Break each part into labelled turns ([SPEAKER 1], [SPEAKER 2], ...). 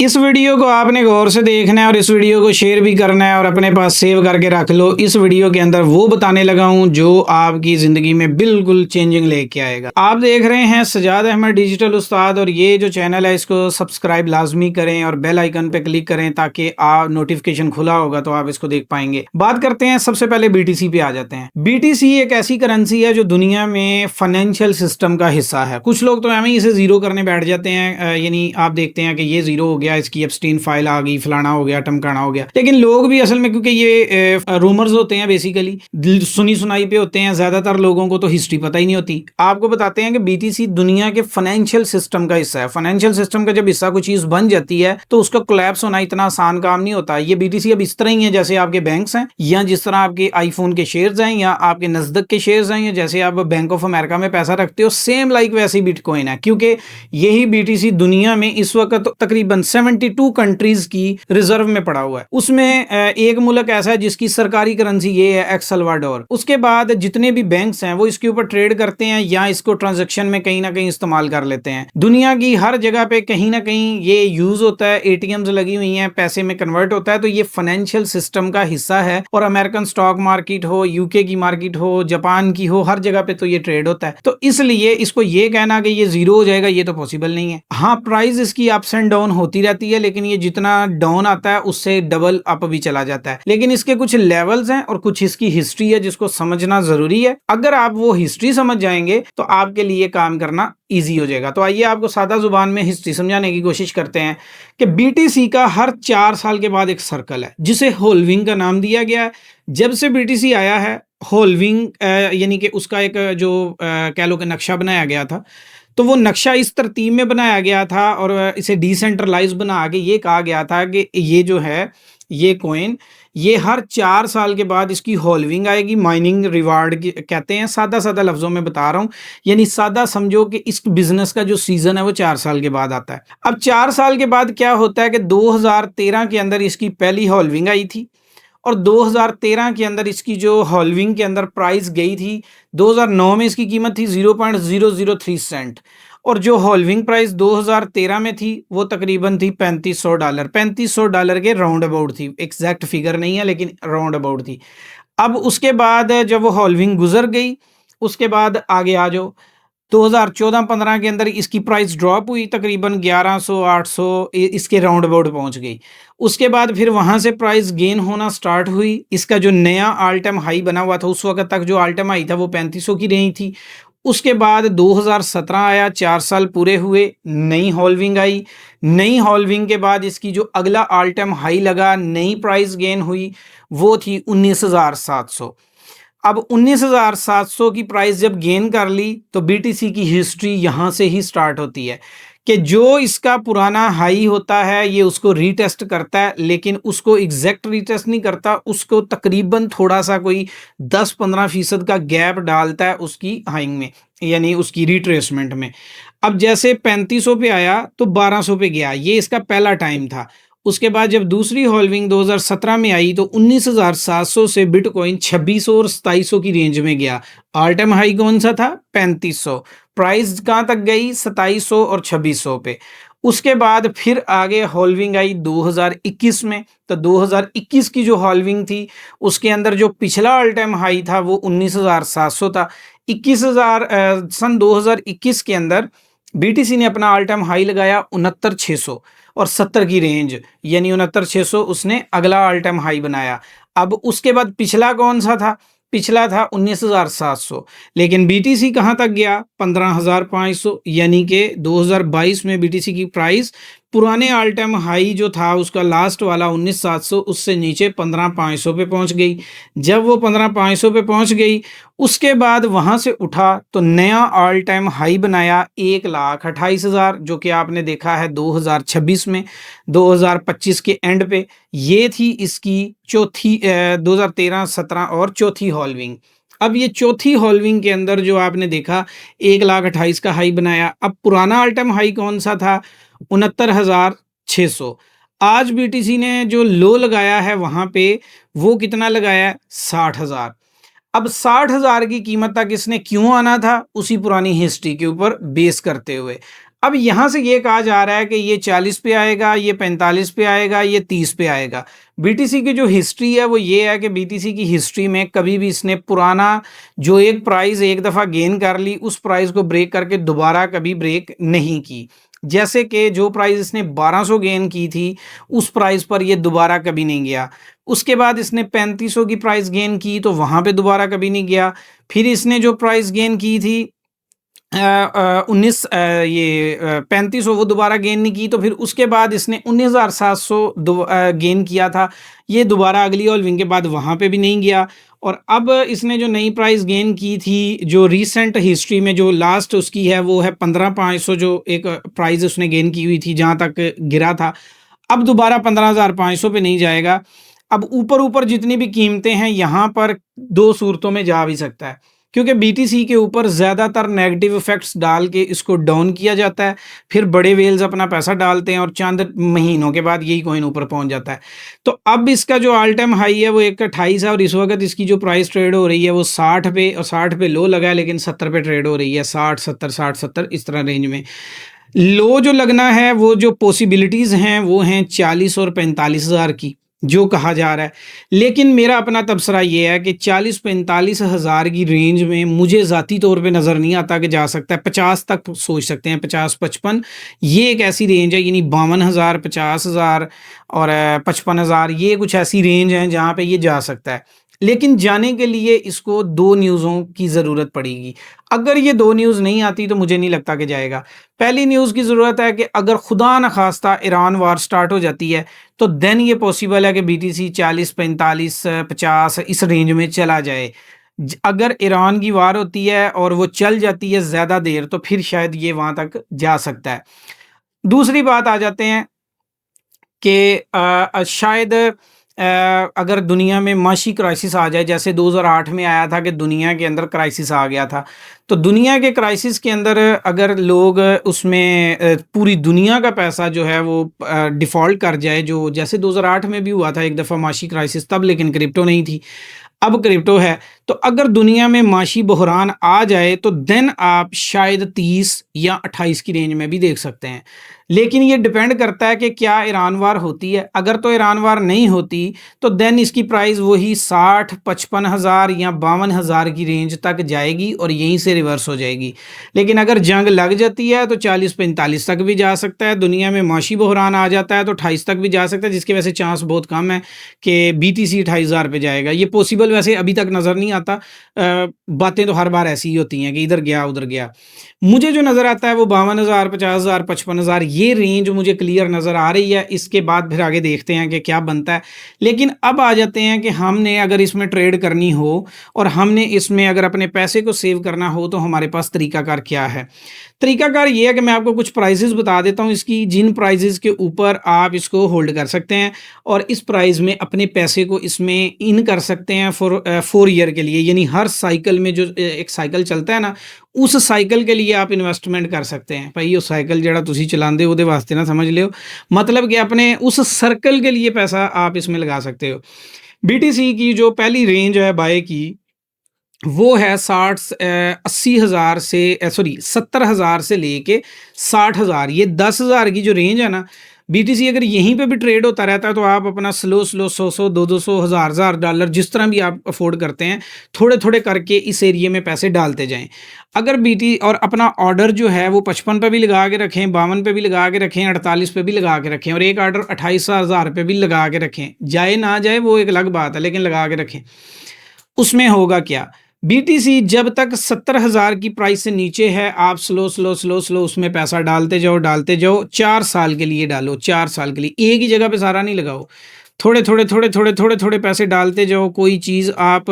[SPEAKER 1] इस वीडियो को आपने गौर से देखना है और इस वीडियो को शेयर भी करना है और अपने पास सेव करके रख लो। इस वीडियो के अंदर वो बताने लगा हूँ जो आपकी ज़िंदगी में बिल्कुल चेंजिंग लेके आएगा। आप देख रहे हैं सजाद अहमद डिजिटल उस्ताद और ये जो चैनल है इसको सब्सक्राइब लाजमी करें और बेल आइकन पे क्लिक करें ताकि आप नोटिफिकेशन खुला होगा तो आप इसको देख पाएंगे। बात करते हैं, सबसे पहले बीटीसी पे आ जाते हैं। बीटीसी एक ऐसी करेंसी है जो दुनिया में फाइनेंशियल सिस्टम का हिस्सा है। कुछ लोग तो हमें इसे जीरो करने बैठ जाते हैं, यानी आप देखते हैं कि ये जीरो हो गया, इसकी एप्स्टीन फाइल आ गई, फलाना हो गया, टमकाना हो गया। लेकिन लोग भी असल में, क्योंकि ये रूमर्स होते हैं, बेसिकली सुनी सुनाई पे होते हैं, ज्यादातर लोगों को तो हिस्ट्री पता ही नहीं होती। आपको बताते हैं कि बीटीसी दुनिया के फाइनेंशियल सिस्टम का हिस्सा है। फाइनेंशियल सिस्टम का जब हिस्सा कोई चीज बन जाती है तो उसका कोलैप्स होना इतना आसान काम नहीं होता। ये बीटीसी अब इस तरह ही है जैसे आपके बैंक्स हैं, या जिस तरह आपके आईफोन के शेयर्स हैं, या आपके नस्दक के शेयर्स हैं, या जैसे आप बैंक ऑफ अमेरिका में पैसा रखते हो, सेम लाइक वैसे ही बिटकॉइन है। क्योंकि यही बीटीसी दुनिया में इस वक्त तकरीबन 72 कंट्रीज की रिजर्व में पड़ा हुआ है। उसमें एक मुल्क ऐसा है जिसकी सरकारी करेंसी ये है, एल सल्वाडोर। उसके बाद जितने भी बैंक्स हैं वो इसके ऊपर ट्रेड करते हैं या इसको ट्रांजैक्शन में कहीं ना कहीं इस्तेमाल कर लेते हैं। दुनिया की हर जगह पे कहीं ना कहीं ये यूज होता है, एटीएम्स लगी हुई हैं, पैसे में कन्वर्ट होता है। तो ये फाइनेंशियल सिस्टम का हिस्सा है और अमेरिकन स्टॉक मार्केट हो, यूके की मार्केट हो, जापान की हो, हर जगह पे तो ये ट्रेड होता है। तो इसलिए इसको ये कहना कि ये जीरो हो जाएगा ये तो पॉसिबल नहीं है। हाँ, प्राइस इसकी अप्स एंड डाउन होती रहती है, लेकिन ये जितना डाउन आता है उससे डबल अप भी चला जाता है। लेकिन इसके कुछ लेवल्स हैं और कुछ इसकी हिस्ट्री है जिसको समझना जरूरी है। अगर आप वो हिस्ट्री समझ जाएंगे तो आपके लिए काम करना इजी हो जाएगा। तो आइए आपको सादा जुबान में हिस्ट्री समझाने की कोशिश करते हैं कि बीटीसी का हर 4 साल के बाद एक सर्कल है जिसे होल्विंग का नाम दिया गया है। जब से बीटीसी आया है, होल्विंग यानी कि उसका एक जो कह लो कि नक्शा बनाया गया था, तो वो नक्शा इस तरतीब में बनाया गया था और इसे डिसेंट्रलाइज बना के ये कहा गया था कि ये जो है ये कॉइन, ये हर 4 साल के बाद इसकी होल्विंग आएगी। माइनिंग रिवार्ड कहते हैं, सादा सादा लफ्जों में बता रहा हूँ, यानी सादा समझो कि इस बिजनेस का जो सीजन है वो 4 साल के बाद आता है। अब 4 साल के बाद क्या होता है कि 2013 के अंदर इसकी पहली होल्विंग आई थी और 2013 के अंदर इसकी जो होल्विंग के अंदर प्राइस गई थी, 2009 में इसकी कीमत थी 0.003 सेंट और जो होल्विंग प्राइस 2013 में थी वो तकरीबन थी $3500। $3500 के राउंड अबाउट थी, एग्जैक्ट फिगर नहीं है लेकिन राउंड अबाउट थी। अब उसके बाद जब वो होल्विंग गुजर गई, उसके बाद आगे आ जाओ, 2014-15 के अंदर इसकी प्राइस ड्रॉप हुई, तकरीबन 1100-800 इसके राउंड अबाउट पहुंच गई। उसके बाद फिर वहां से प्राइस गेन होना स्टार्ट हुई। इसका जो नया ऑल टाइम हाई बना हुआ था, उस वक्त तक जो ऑल टाइम हाई था वो 3500 की रही थी। उसके बाद 2017 आया, 4 साल पूरे हुए, नई होल्विंग आई। नई होल्विंग के बाद इसकी जो अगला ऑल टाइम हाई लगा, नई प्राइस गेन हुई, वो थी 19,700। अब 19,700 की प्राइस जब गेन कर ली तो बीटीसी की हिस्ट्री यहाँ से ही स्टार्ट होती है कि जो इसका पुराना हाई होता है ये उसको रीटेस्ट करता है, लेकिन उसको एग्जैक्ट रीटेस्ट नहीं करता, उसको तकरीबन थोड़ा सा कोई 10-15% का गैप डालता है उसकी हाइंग में, यानी उसकी रिट्रेसमेंट में। अब जैसे 3500 पे आया तो 1200 पे गया, ये इसका पहला टाइम था। उसके बाद जब दूसरी होल्विंग 2017 में आई तो 19,700 से बिटकॉइन 2600 और 2700 की रेंज में गया। ऑल टाइम हाई कौन सा था? 3500। प्राइस कहाँ तक गई? 2700 और 2600 पे। उसके बाद फिर आगे होल्विंग आई 2021 में, तो 2021 की जो होल्विंग थी उसके अंदर जो पिछला ऑल टाइम हाई था वो 19,700 था। 21,000 सन 2021 के अंदर बीटीसी ने अपना ऑल टाइम हाई लगाया 69,600 और 70 की रेंज, यानी 69,600 उसने अगला ऑल टाइम हाई बनाया। अब उसके बाद पिछला कौन सा था? पिछला था 19,700। लेकिन बीटीसी कहाँ तक गया? 15,500, यानी कि 2022 में बीटीसी की प्राइस पुराने ऑल टाइम हाई जो था उसका लास्ट वाला 19,700 उससे नीचे 15,500 पे पहुंच गई। जब वो 15,500 पे पहुंच गई उसके बाद वहां से उठा तो नया ऑल टाइम हाई बनाया 1,28,000, जो कि आपने देखा है 2026 में, 2025 के एंड पे। ये थी इसकी चौथी 2013, 17 और चौथी होल्विंग। अब ये चौथी होल्विंग के अंदर जो आपने देखा 1,28,000 का हाई बनाया। अब पुराना ऑल टाइम हाई कौन सा था? 69,600। आज बीटीसी ने जो लो लगाया है वहां पे वो कितना लगाया? 60,000। अब 60,000 की कीमत तक इसने क्यों आना था? उसी पुरानी हिस्ट्री के ऊपर बेस करते हुए। अब यहाँ से ये कहा जा रहा है कि ये 40 पे आएगा, ये 45 पे आएगा, ये 30 पे आएगा। बीटीसी की जो हिस्ट्री है वो ये है कि बीटीसी की हिस्ट्री में कभी भी इसने पुराना जो एक प्राइस एक दफ़ा गेन कर ली, उस प्राइस को ब्रेक करके दोबारा कभी ब्रेक नहीं की। जैसे कि जो प्राइस इसने 1200 गेन की थी, उस प्राइस पर ये दोबारा कभी नहीं गया। उसके बाद इसने 3500 की प्राइस गेन की तो वहाँ पे दोबारा कभी नहीं गया। फिर इसने जो प्राइस गेन की थी 3500, वो दोबारा गेन नहीं की, तो फिर उसके बाद इसने 19,700 गेन किया था। ये दोबारा अगली हॉल्विंग के बाद वहाँ पे भी नहीं गया। और अब इसने जो नई प्राइस गेन की थी, जो रीसेंट हिस्ट्री में जो लास्ट उसकी है वो है 15,500, जो एक प्राइस उसने गेन की हुई थी जहाँ तक गिरा था। अब दोबारा 15,500 पे नहीं जाएगा। अब ऊपर ऊपर जितनी भी कीमतें हैं यहाँ पर दो सूरतों में जा भी सकता है, क्योंकि बीटीसी के ऊपर ज़्यादातर नेगेटिव इफेक्ट्स डाल के इसको डाउन किया जाता है, फिर बड़े वेल्स अपना पैसा डालते हैं और चंद महीनों के बाद यही कॉइन ऊपर पहुंच जाता है। तो अब इसका जो ऑल टाइम हाई है वो 128 है और इस वक्त इसकी जो प्राइस ट्रेड हो रही है वो 60 पे, और 60 पे लो लगा है लेकिन 70 पे ट्रेड हो रही है, 60 70 60 70 इस तरह रेंज में। लो जो लगना है वो जो पॉसिबिलिटीज़ हैं वो हैं 40 और 45 हज़ार की, जो कहा जा रहा है। लेकिन मेरा अपना तबसरा ये है कि 40-45 हज़ार की रेंज में मुझे ज़ाती तौर पे नज़र नहीं आता कि जा सकता है। 50 तक सोच सकते हैं, 50-55 ये एक ऐसी रेंज है, यानी 52,000, 50,000 और 55,000, ये कुछ ऐसी रेंज है जहाँ पे ये जा सकता है। लेकिन जाने के लिए इसको 2 न्यूज़ों की ज़रूरत पड़ेगी। अगर ये 2 न्यूज़ नहीं आती तो मुझे नहीं लगता कि जाएगा। पहली न्यूज़ की ज़रूरत है कि अगर खुदा न खास्ता ईरान वार स्टार्ट हो जाती है तो देन ये पॉसिबल है कि बीटीसी 40, 45, 50 इस रेंज में चला जाए। अगर ईरान की वार होती है और वो चल जाती है ज़्यादा देर तो फिर शायद ये वहाँ तक जा सकता है। दूसरी बात आ जाते हैं कि शायद अगर दुनिया में माशी क्राइसिस आ जाए, जैसे 2008 में आया था कि दुनिया के अंदर क्राइसिस आ गया था, तो दुनिया के क्राइसिस के अंदर अगर लोग उसमें पूरी दुनिया का पैसा जो है वो डिफ़ॉल्ट कर जाए, जो जैसे 2008 में भी हुआ था एक दफ़ा माशी क्राइसिस तब, लेकिन क्रिप्टो नहीं थी, अब क्रिप्टो है। तो अगर दुनिया में माशी बहरान आ जाए तो देन आप शायद 30 या 28 की रेंज में भी देख सकते हैं। लेकिन ये डिपेंड करता है कि क्या ईरान वार होती है। अगर तो ईरान वार नहीं होती तो देन इसकी प्राइस वही 60, 55,000 या 52,000 की रेंज तक जाएगी और यहीं से रिवर्स हो जाएगी। लेकिन अगर जंग लग जाती है तो 40-45 तक भी जा सकता है। दुनिया में माशी बहरान आ जाता है तो 28 तक भी जा सकता है, जिसके वैसे चांस बहुत कम है कि बीटीसी 28,000 पे जाएगा। ये पॉसिबल वैसे अभी तक नज़र नहीं आता। बातें तो हर बार ऐसी ही होती हैं कि इधर गया उधर गया। मुझे जो नज़र आता है वो 52,000, 50,000, 55,000 ये रेंज मुझे क्लियर नज़र आ रही है। इसके बाद फिर आगे देखते हैं कि क्या बनता है। लेकिन अब आ जाते हैं कि हमने अगर इसमें ट्रेड करनी हो और हमने इसमें अगर अपने पैसे को सेव करना हो तो हमारे पास तरीकाकार क्या है। तरीकाकार ये है कि मैं आपको कुछ प्राइसेस बता देता हूँ इसकी, जिन प्राइसेस के ऊपर आप इसको होल्ड कर सकते हैं और इस प्राइस में अपने पैसे को इसमें इन कर सकते हैं फॉर 4 ईयर के लिए। यानी हर साइकिल में जो एक साइकिल चलता है ना, उस साइकिल के लिए आप इन्वेस्टमेंट कर सकते हैं। भाई वो साइकिल जड़ा तुसी चलाते हो वास्ते ना समझ लियो, मतलब कि अपने उस सर्कल के लिए पैसा आप इसमें लगा सकते हो। बीटीसी की जो पहली रेंज है बाय की वो है 80,000 से 70,000 से लेके 60,000। ये 10,000 की जो रेंज है ना, बीटीसी अगर यहीं पे भी ट्रेड होता रहता है तो आप अपना स्लो 100 200 हज़ार डॉलर जिस तरह भी आप अफोर्ड करते हैं थोड़े थोड़े करके इस एरिए में पैसे डालते जाएं। अगर बीटी और अपना ऑर्डर जो है वो 55 पे भी लगा के रखें, 52 पे भी लगा के रखें, 48 पे भी लगा के रखें और एक ऑर्डर 28,000 पे भी लगा के रखें। जाए ना जाए वो एक अलग बात है, लेकिन लगा के रखें। उसमें होगा क्या, बीटीसी जब तक 70,000 की प्राइस से नीचे है आप स्लो उसमें पैसा डालते जाओ। 4 साल के लिए डालो, 4 साल के लिए एक ही जगह पे सारा नहीं लगाओ। थोड़े पैसे डालते जाओ। कोई चीज़ आप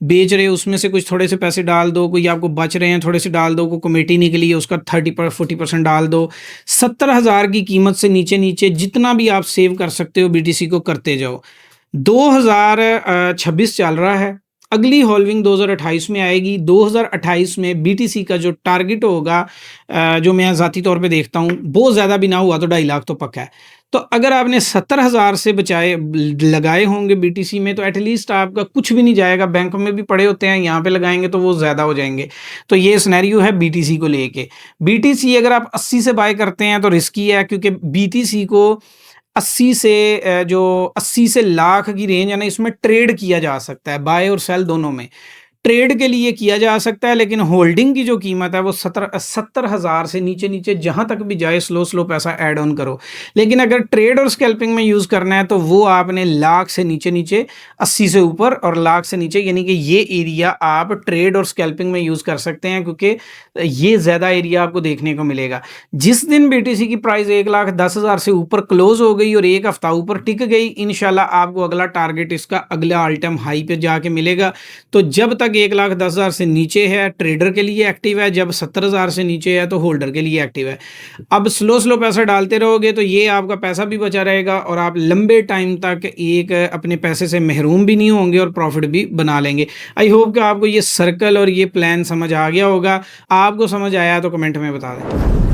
[SPEAKER 1] बेच रहे हो उसमें से कुछ थोड़े से पैसे डाल दो, कोई आपको बच रहे हैं थोड़े से डाल दो, कोई कमेटी निकली है उसका 30-40% डाल दो। 70,000 की कीमत से नीचे जितना भी आप सेव कर सकते हो बीटीसी को करते जाओ। 2026 चल रहा है, अगली हॉल्विंग 2028 में आएगी। 2028 में बीटीसी का जो टारगेट होगा, जो मैं ज़ाती तौर पे देखता हूँ, बहुत ज़्यादा भी ना हुआ तो 2.5 लाख तो पक्का है। तो अगर आपने 70,000 से बचाए लगाए होंगे बीटीसी में, तो एटलीस्ट आपका कुछ भी नहीं जाएगा। बैंक में भी पड़े होते हैं, यहाँ पे लगाएंगे तो वो ज़्यादा हो जाएंगे। तो ये सिनेरियो है बीटीसी को लेके। बीटीसी अगर आप 80 से बाय करते हैं तो रिस्की है, क्योंकि बीटीसी को 80 से जो 80 से लाख की रेंज है ना, इसमें ट्रेड किया जा सकता है, बाय और सेल दोनों में ट्रेड के लिए किया जा सकता है। लेकिन होल्डिंग की जो कीमत है वो 70,000 से नीचे नीचे जहां तक भी जाए स्लो स्लो पैसा ऐड ऑन करो। लेकिन अगर ट्रेड और स्कैल्पिंग में यूज़ करना है तो वो आपने लाख से नीचे नीचे, 80 से ऊपर और लाख से नीचे, यानी कि ये एरिया आप ट्रेड और स्कैल्पिंग में यूज़ कर सकते हैं, क्योंकि ये ज़्यादा एरिया आपको देखने को मिलेगा। जिस दिन बीटीसी की प्राइस 1,10,000 से ऊपर क्लोज हो गई और एक हफ्ता ऊपर टिक गई, इंशाल्लाह आपको अगला टारगेट इसका अगला ऑल टाइम हाई पे जाके मिलेगा। तो जब तक 1,10,000 से नीचे है ट्रेडर के लिए एक्टिव है, जब 70,000 से नीचे है तो होल्डर के लिए एक्टिव है। अब स्लो स्लो पैसा डालते रहोगे तो ये आपका पैसा भी बचा रहेगा और आप लंबे टाइम तक एक अपने पैसे से महरूम भी नहीं होंगे और प्रॉफिट भी बना लेंगे। आई होप कि आपको ये सर्कल और ये प्लान समझ आ गया होगा। आपको समझ आया तो कमेंट में बता दें।